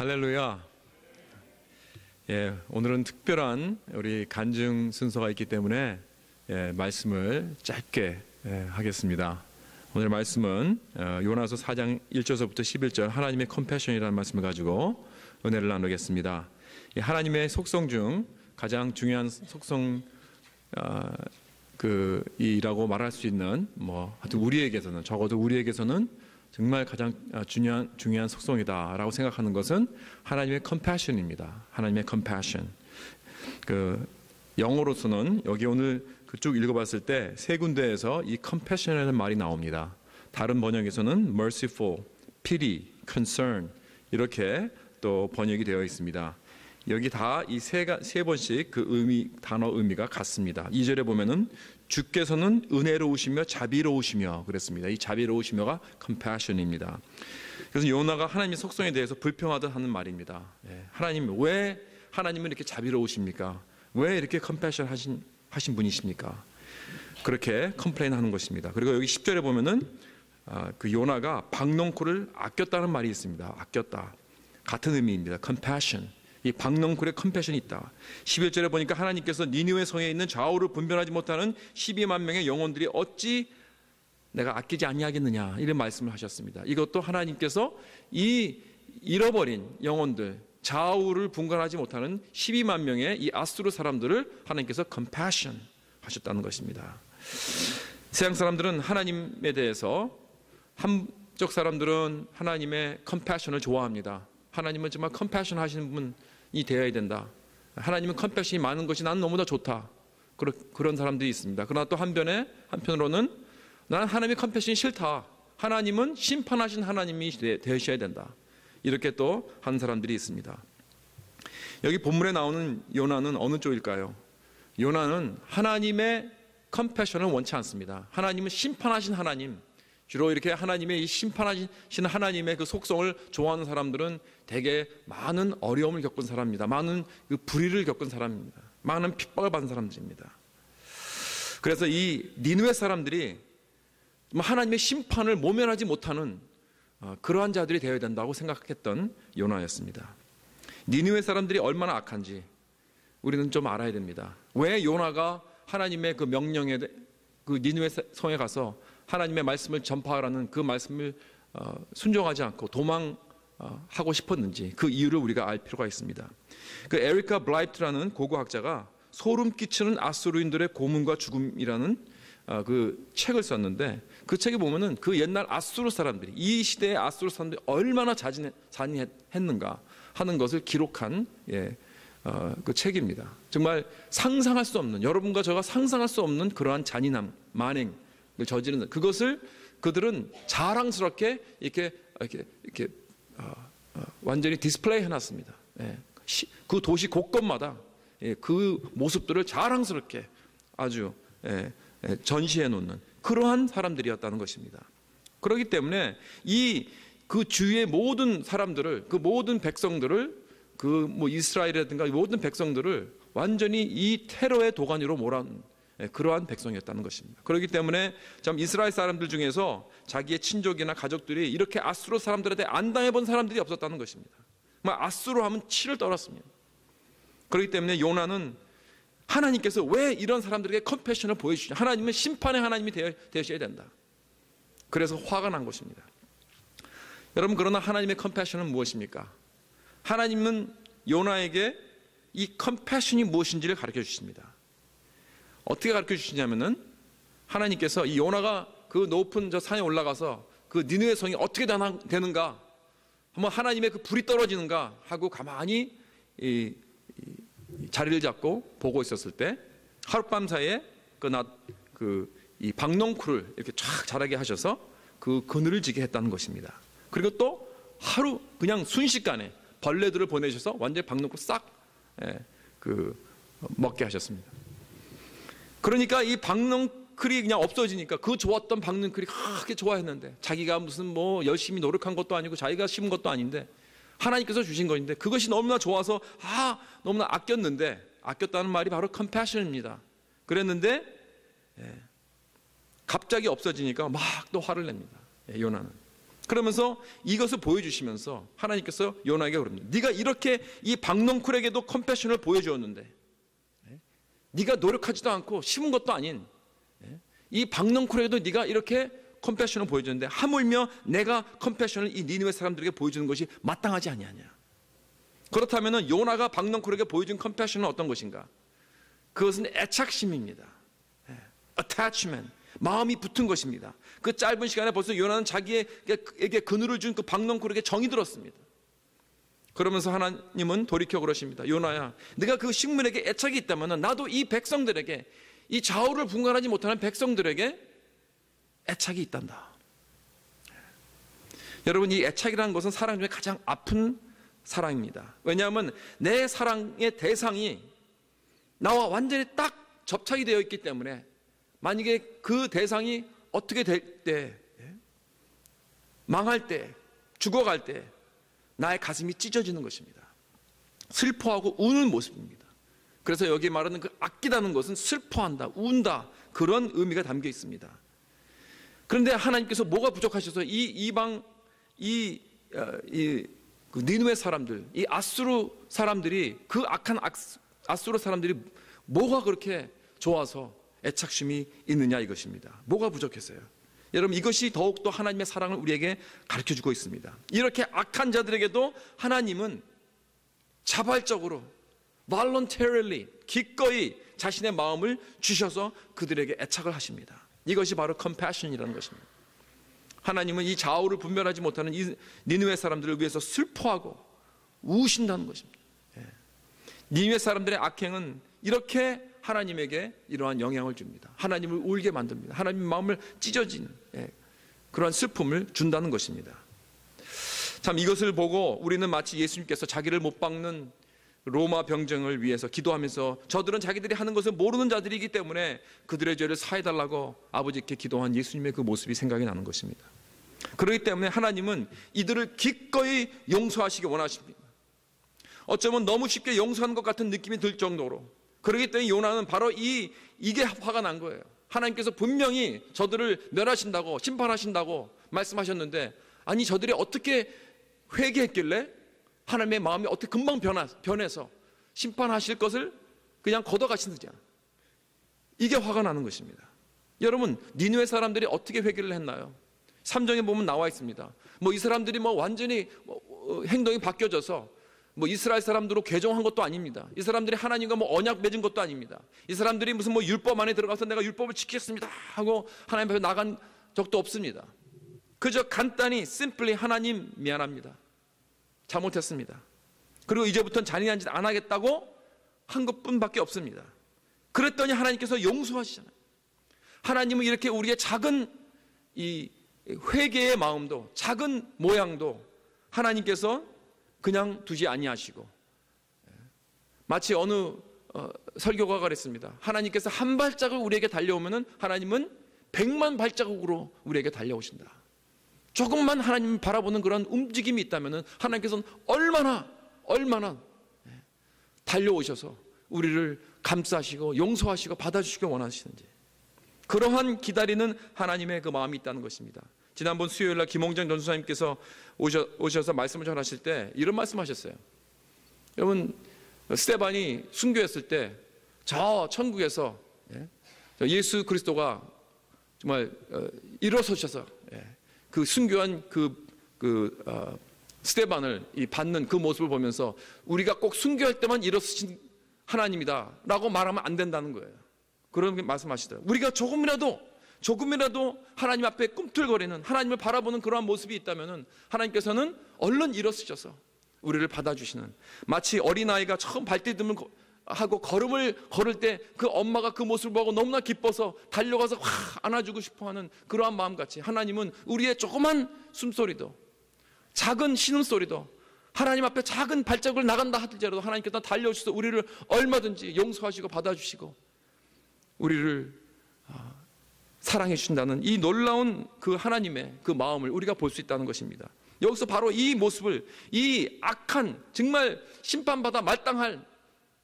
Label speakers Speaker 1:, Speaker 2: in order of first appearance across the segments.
Speaker 1: 할렐루야. 예, 오늘은 특별한 우리 간증 순서가 있기 때문에 말씀을 짧게 하겠습니다. 오늘 말씀은 요나서 4장 1절서부터 11절 하나님의 컴패션이라는 말씀을 가지고 은혜를 나누겠습니다. 하나님의 속성 중 가장 중요한 속성 이라고 말할 수 있는 하여튼 우리에게서는 적어도 우리에게서는 정말 가장 중요한 속성이다라고 생각하는 것은 하나님의 컴패션입니다. 하나님의 컴패션. 영어로서는 여기 오늘 그쪽 읽어봤을 때 세 군데에서 이 컴패션이라는 말이 나옵니다. 다른 번역에서는 merciful, pity, concern 이렇게 또 번역이 되어 있습니다. 여기 다 이 세 번씩 그 단어 의미가 같습니다. 2절에 보면은 주께서는 은혜로우시며 자비로우시며 그랬습니다. 이 자비로우시며가 compassion입니다. 그래서 요나가 하나님의 속성에 대해서 불평하듯 하는 말입니다. 하나님, 왜 하나님은 이렇게 자비로우십니까? 왜 이렇게 compassion 하신 분이십니까? 그렇게 컴플레인 하는 것입니다. 그리고 여기 10절에 보면은 그 요나가 박넝쿨을 아꼈다는 말이 있습니다. 아꼈다. 같은 의미입니다. compassion. 이 박넝쿨에 컴패션이 있다. 11절에 보니까 하나님께서 니느웨 성에 있는 좌우를 분별하지 못하는 12만 명의 영혼들이 어찌 내가 아끼지 아니하겠느냐 이런 말씀을 하셨습니다. 이것도 하나님께서 이 잃어버린 영혼들 좌우를 분간하지 못하는 12만 명의 이 아수르 사람들을 하나님께서 컴패션 하셨다는 것입니다. 세상 사람들은 하나님에 대해서 한쪽 사람들은 하나님의 컴패션을 좋아합니다. 하나님은 정말 컴패션 하시는 분이 되어야 된다. 하나님은 컴패션이 많은 것이 나는 너무나 좋다. 그런 사람들이 있습니다. 그러나 또 한편으로는 나는 하나님의 컴패션이 싫다. 하나님은 심판하신 하나님이 되셔야 된다. 이렇게 또 하는 사람들이 있습니다. 여기 본문에 나오는 요나는 어느 쪽일까요? 요나는 하나님의 컴패션을 원치 않습니다. 하나님은 심판하신 하나님, 주로 이렇게 하나님의 이 심판하신 하나님의 그 속성을 좋아하는 사람들은 대개 많은 어려움을 겪은 사람입니다. 많은 그 불의를 겪은 사람입니다. 많은 핍박을 받은 사람들입니다. 그래서 이 니느웨 사람들이 하나님의 심판을 모면하지 못하는 그러한 자들이 되어야 된다고 생각했던 요나였습니다. 니느웨 사람들이 얼마나 악한지 우리는 좀 알아야 됩니다. 왜 요나가 하나님의 그 명령에 그 니느웨 성에 가서 하나님의 말씀을 전파하라는 그 말씀을 순종하지 않고 도망하고 싶었는지 그 이유를 우리가 알 필요가 있습니다. 그 에리카 블라이트라는 고고학자가 소름 끼치는 아수르인들의 고문과 죽음이라는 그 책을 썼는데 그 책에 보면은 그 옛날 아수르 사람들이 이 시대의 아수르 사람들이 얼마나 잔인했는가 하는 것을 기록한 그 책입니다. 정말 상상할 수 없는 여러분과 저가 상상할 수 없는 그러한 잔인함, 만행 저지르는 그것을 그들은 자랑스럽게 이렇게 완전히 디스플레이 해놨습니다. 그 도시 곳곳마다 그 모습들을 자랑스럽게 아주 전시해 놓는 그러한 사람들이었다는 것입니다. 그렇기 때문에 그 주위의 모든 사람들을 그 모든 백성들을 이스라엘이라든가 모든 백성들을 완전히 이 테러의 도가니로 몰아넣은 그러한 백성이었다는 것입니다. 그렇기 때문에 참 이스라엘 사람들 중에서 자기의 친족이나 가족들이 이렇게 아수르 사람들한테 안 당해본 사람들이 없었다는 것입니다. 아수르 하면 치를 떨었습니다. 그렇기 때문에 요나는 하나님께서 왜 이런 사람들에게 컴패션을 보여주시냐. 하나님은 심판의 하나님이 되셔야 된다. 그래서 화가 난 것입니다. 여러분, 그러나 하나님의 컴패션은 무엇입니까? 하나님은 요나에게 이 컴패션이 무엇인지를 가르쳐 주십니다. 어떻게 가르쳐 주시냐면은 하나님께서 이 요나가 그 높은 저 산에 올라가서 그 니느웨 성이 어떻게 되는가 한번 하나님의 그 불이 떨어지는가 하고 가만히 이 자리를 잡고 보고 있었을 때 하룻밤 사이에 이 박넝쿨을 이렇게 쫙 자라게 하셔서 그 그늘을 지게 했다는 것입니다. 그리고 또 하루 그냥 순식간에 벌레들을 보내셔서 완전히 박넝쿨 싹 먹게 하셨습니다. 그러니까 이 박넝쿨이 그냥 없어지니까 그 좋았던 박넝쿨이 그렇게 좋아했는데 자기가 무슨 열심히 노력한 것도 아니고 자기가 심은 것도 아닌데 하나님께서 주신 것인데 그것이 너무나 좋아서 너무나 아꼈다는 말이 바로 컴패션입니다. 그랬는데 갑자기 없어지니까 막 또 화를 냅니다. 요나는. 그러면서 이것을 보여주시면서 하나님께서 요나에게 그럽니다. 네가 이렇게 이 박넝쿨에게도 컴패션을 보여주었는데, 네가 노력하지도 않고 심은 것도 아닌 이 박넝쿨에게도 네가 이렇게 컴패션을 보여주는데 하물며 내가 컴패션을 이 니느웨 사람들에게 보여주는 것이 마땅하지 아니하냐. 그렇다면 요나가 박넝쿨에게 보여준 컴패션은 어떤 것인가? 그것은 애착심입니다. attachment, 마음이 붙은 것입니다. 그 짧은 시간에 벌써 요나는 자기에게 그늘을 준 그 박넝쿨에게 정이 들었습니다. 그러면서 하나님은 돌이켜 그러십니다. 요나야, 네가 그 식물에게 애착이 있다면 나도 이 백성들에게, 이 좌우를 분간하지 못하는 백성들에게 애착이 있단다. 여러분, 이 애착이라는 것은 사랑 중에 가장 아픈 사랑입니다. 왜냐하면 내 사랑의 대상이 나와 완전히 딱 접착이 되어 있기 때문에 만약에 그 대상이 어떻게 될 때, 망할 때, 죽어갈 때 나의 가슴이 찢어지는 것입니다. 슬퍼하고 우는 모습입니다. 그래서 여기 말하는 그 아끼다는 것은 슬퍼한다, 운다, 그런 의미가 담겨 있습니다. 그런데 하나님께서 뭐가 부족하셔서 그 니느웨 사람들, 이 아수르 사람들이, 그 악한 아수르 사람들이 뭐가 그렇게 좋아서 애착심이 있느냐 이것입니다. 뭐가 부족했어요? 여러분, 이것이 더욱더 하나님의 사랑을 우리에게 가르쳐주고 있습니다. 이렇게 악한 자들에게도 하나님은 자발적으로 voluntarily, 기꺼이 자신의 마음을 주셔서 그들에게 애착을 하십니다. 이것이 바로 compassion이라는 것입니다. 하나님은 이 좌우를 분별하지 못하는 이 니느웨 사람들을 위해서 슬퍼하고 우신다는 것입니다. 니느웨 사람들의 악행은 이렇게 하나님에게 이러한 영향을 줍니다. 하나님을 울게 만듭니다. 하나님의 마음을 찢어진 그러한 슬픔을 준다는 것입니다. 참, 이것을 보고 우리는 마치 예수님께서 자기를 못 박는 로마 병정을 위해서 기도하면서 저들은 자기들이 하는 것을 모르는 자들이기 때문에 그들의 죄를 사해달라고 아버지께 기도한 예수님의 그 모습이 생각이 나는 것입니다. 그렇기 때문에 하나님은 이들을 기꺼이 용서하시기 원하십니다. 어쩌면 너무 쉽게 용서하는 것 같은 느낌이 들 정도로. 그렇기 때문에 요나는 바로 이게 화가 난 거예요. 하나님께서 분명히 저들을 멸하신다고, 심판하신다고 말씀하셨는데, 아니 저들이 어떻게 회개했길래 하나님의 마음이 어떻게 금방 변해서 심판하실 것을 그냥 걷어가시느냐. 이게 화가 나는 것입니다. 여러분, 니느웨 사람들이 어떻게 회개를 했나요? 3장에 보면 나와 있습니다. 이 사람들이 완전히 행동이 바뀌어져서 이스라엘 사람들로 개종한 것도 아닙니다. 이 사람들이 하나님과 언약 맺은 것도 아닙니다. 이 사람들이 무슨 율법 안에 들어가서 내가 율법을 지키겠습니다 하고 하나님 앞에 나간 적도 없습니다. 그저 간단히 simply 하나님 미안합니다, 잘못했습니다, 그리고 이제부터는 잔인한 짓 안 하겠다고 한 것뿐밖에 없습니다. 그랬더니 하나님께서 용서하시잖아요. 하나님은 이렇게 우리의 작은 이 회개의 마음도, 작은 모양도 하나님께서 그냥 두지 아니하시고, 마치 어느 설교가가 그랬습니다. 하나님께서 한 발자국 우리에게 달려오면은 하나님은 100만 발자국으로 우리에게 달려오신다. 조금만 하나님 바라보는 그런 움직임이 있다면은 하나님께서는 얼마나 달려오셔서 우리를 감싸시고 용서하시고 받아주시기 원하시는지, 그러한 기다리는 하나님의 그 마음이 있다는 것입니다. 지난번 수요일날 김홍정 전수사님께서 오셔서 말씀을 전하실 때 이런 말씀하셨어요. 여러분, 스데반이 순교했을 때 저 천국에서 예수 그리스도가 정말 일어서셔서 그 순교한 스데반을 받는 그 모습을 보면서 우리가 꼭 순교할 때만 일어서신 하나님이다라고 말하면 안 된다는 거예요. 그런 말씀하시더라고요. 우리가 조금이라도 하나님 앞에 꿈틀거리는, 하나님을 바라보는 그러한 모습이 있다면 하나님께서는 얼른 일어서셔서 우리를 받아주시는, 마치 어린아이가 처음 발디딤을 하고 걸음을 걸을 때 그 엄마가 그 모습을 보고 너무나 기뻐서 달려가서 안아주고 싶어하는 그러한 마음같이 하나님은 우리의 조그만 숨소리도, 작은 신음소리도, 하나님 앞에 작은 발자국을 나간다 하더라도 하나님께서 달려오셔서 우리를 얼마든지 용서하시고 받아주시고 우리를 사랑해 주신다는 이 놀라운 그 하나님의 그 마음을 우리가 볼 수 있다는 것입니다. 여기서 바로 이 모습을, 이 악한, 정말 심판받아 마땅할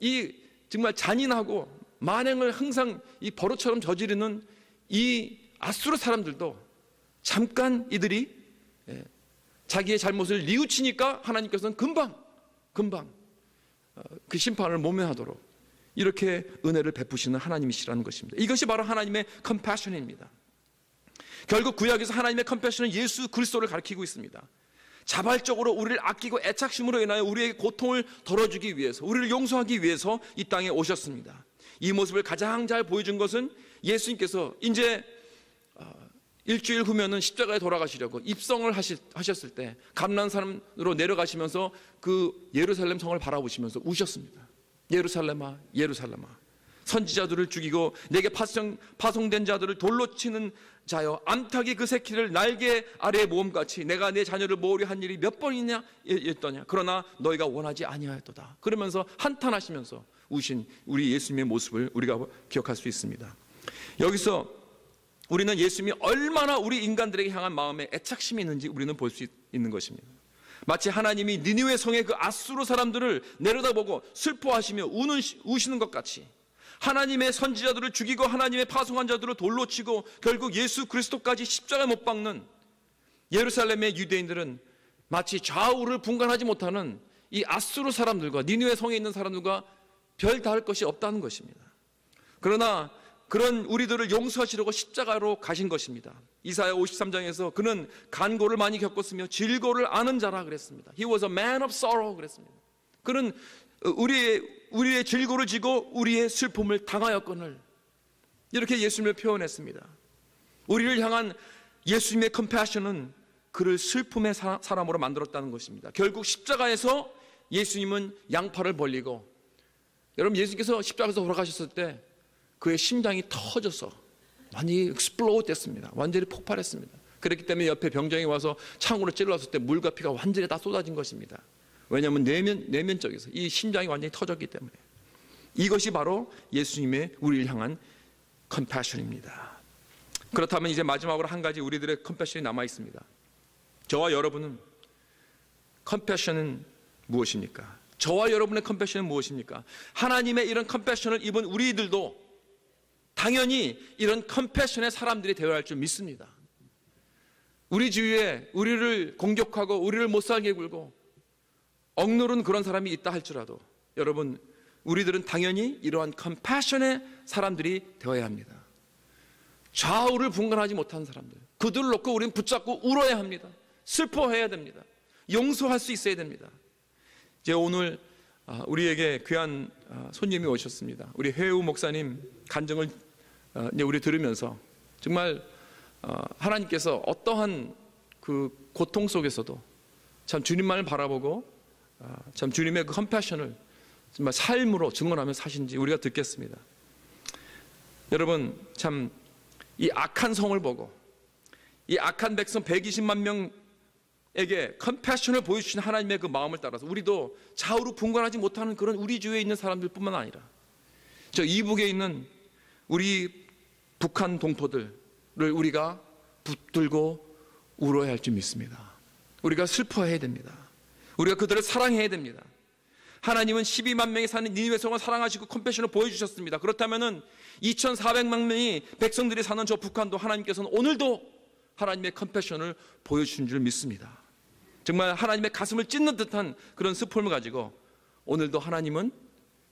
Speaker 1: 이 정말 잔인하고 만행을 항상 이 버릇처럼 저지르는 이 아수르 사람들도 잠깐 이들이
Speaker 2: 자기의 잘못을 뉘우치니까 하나님께서는 금방 그 심판을 모면하도록 이렇게 은혜를 베푸시는 하나님이시라는 것입니다. 이것이 바로 하나님의 컴패션입니다. 결국 구약에서 하나님의 컴패션은 예수 그리스도를 가리키고 있습니다. 자발적으로 우리를 아끼고 애착심으로 인하여 우리에게 고통을 덜어주기 위해서, 우리를 용서하기 위해서 이 땅에 오셨습니다. 이 모습을 가장 잘 보여준 것은 예수님께서 이제 일주일 후면은 십자가에 돌아가시려고 입성을 하셨을 때 감난산으로 내려가시면서 그 예루살렘 성을 바라보시면서 우셨습니다. 예루살렘아 예루살렘아, 선지자들을 죽이고 내게 파송된 자들을 돌로 치는 자여, 암탉이 그 새끼를 날개 아래에 모음같이 내가 내 자녀를 모으려 한 일이 몇 번이냐 했더냐. 그러나 너희가 원하지 아니하였도다. 그러면서 한탄하시면서 우신 우리 예수님의 모습을 우리가 기억할 수 있습니다. 여기서 우리는 예수님이 얼마나 우리 인간들에게 향한 마음에 애착심이 있는지 우리는 볼 수 있는 것입니다. 마치 하나님이 니느웨 성의 그 앗수르 사람들을 내려다보고 슬퍼하시며 우시는 것 같이 하나님의 선지자들을 죽이고 하나님의 파송한 자들을 돌로 치고 결국 예수 그리스도까지 십자가에 못 박는 예루살렘의 유대인들은 마치 좌우를 분간하지 못하는 이 앗수르 사람들과 니느웨 성에 있는 사람들과 별 다를 것이 없다는 것입니다. 그러나 그런 우리들을 용서하시려고 십자가로 가신 것입니다. 이사야 53장에서 그는 간고를 많이 겪었으며 질고를 아는 자라 그랬습니다. He was a man of sorrow 그랬습니다. 그는 우리의 질고를 지고 우리의 슬픔을 당하였거늘, 이렇게 예수님을 표현했습니다. 우리를 향한 예수님의 컴패션은 그를 슬픔의 사람으로 만들었다는 것입니다. 결국 십자가에서 예수님은 양팔을 벌리고, 여러분 예수님께서 십자가에서 돌아가셨을 때 그의 심장이 터져서 완전히 explode 됐습니다. 완전히 폭발했습니다. 그렇기 때문에 옆에 병정이 와서 창으로 찔렀을 때 물과 피가 완전히 다 쏟아진 것입니다. 왜냐하면 내면적에서 이 심장이 완전히 터졌기 때문에. 이것이 바로 예수님의 우리를 향한 컴패션입니다. 그렇다면 이제 마지막으로 한 가지 우리들의 컴패션이 남아 있습니다. 저와 여러분은 컴패션은 무엇입니까? 저와 여러분의 컴패션은 무엇입니까? 하나님의 이런 컴패션을 입은 우리들도 당연히 이런 컴패션의 사람들이 되어야 할 줄 믿습니다. 우리 주위에 우리를 공격하고 우리를 못살게 굴고 억누른 그런 사람이 있다 할지라도 여러분, 우리들은 당연히 이러한 컴패션의 사람들이 되어야 합니다. 좌우를 분간하지 못한 사람들, 그들을 놓고 우리는 붙잡고 울어야 합니다. 슬퍼해야 됩니다. 용서할 수 있어야 됩니다. 이제 오늘 우리에게 귀한 손님이 오셨습니다. 우리 회우 목사님 간증을 이제 우리 들으면서 정말 하나님께서 어떠한 그 고통 속에서도 참 주님만을 바라보고 참 주님의 그 컴패션을 정말 삶으로 증언하며 사신지 우리가 듣겠습니다. 여러분, 참 이 악한 성을 보고 이 악한 백성 120만 명에게 컴패션을 보여주신 하나님의 그 마음을 따라서 우리도 좌우로 분간하지 못하는 그런 우리 주위에 있는 사람들 뿐만 아니라 저 이북에 있는 우리 북한 동포들을 우리가 붙들고 울어야 할 줄 믿습니다. 우리가 슬퍼해야 됩니다. 우리가 그들을 사랑해야 됩니다. 하나님은 12만 명이 사는 니느웨 성을 사랑하시고 컴패션을 보여주셨습니다. 그렇다면 2,400만 명이 백성들이 사는 저 북한도 하나님께서는 오늘도 하나님의 컴패션을 보여주신 줄 믿습니다. 정말 하나님의 가슴을 찢는 듯한 그런 슬픔을 가지고 오늘도 하나님은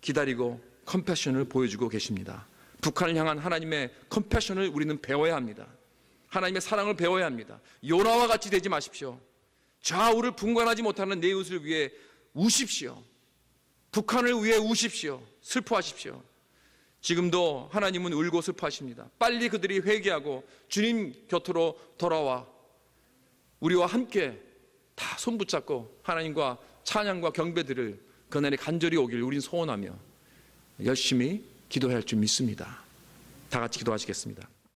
Speaker 2: 기다리고 컴패션을 보여주고 계십니다. 북한을 향한 하나님의 컴패션을 우리는 배워야 합니다. 하나님의 사랑을 배워야 합니다. 요나와 같이 되지 마십시오. 좌우를 분간하지 못하는 내 이웃을 위해 우십시오. 북한을 위해 우십시오. 슬퍼하십시오. 지금도 하나님은 울고 슬퍼하십니다. 빨리 그들이 회개하고 주님 곁으로 돌아와 우리와 함께 다 손붙잡고 하나님과 찬양과 경배들을 그날에 간절히 오길 우린 소원하며 열심히 기도해야 할 줄 믿습니다. 다 같이 기도하시겠습니다.